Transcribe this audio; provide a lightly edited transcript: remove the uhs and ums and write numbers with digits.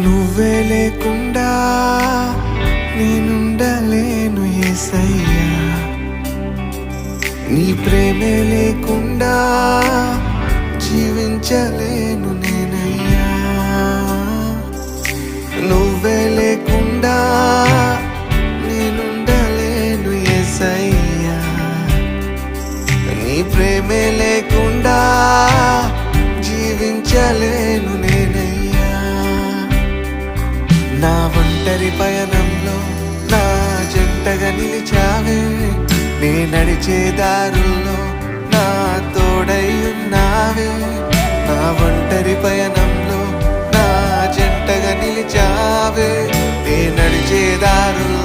నువ్వే లేకుండా నేనుండలేను యేసయ్యా, నీ ప్రేమే లేకుండా జీవించలేను నేనయ్యా. నువ్వే లేకుండా నేనుండలేను యేసయ్యా, నీ ప్రేమే లేకుండా జీవించలేను నేనయ్యా. నా ఒంటరి పయనంలో నా జంటగా నిలిచావే, నే నడిచే దారుల్లో నా తోడై ఉన్నావే. నా ఒంటరి పయనంలో నా జంటగా నిలిచావే, నే నడిచే దారుల్లో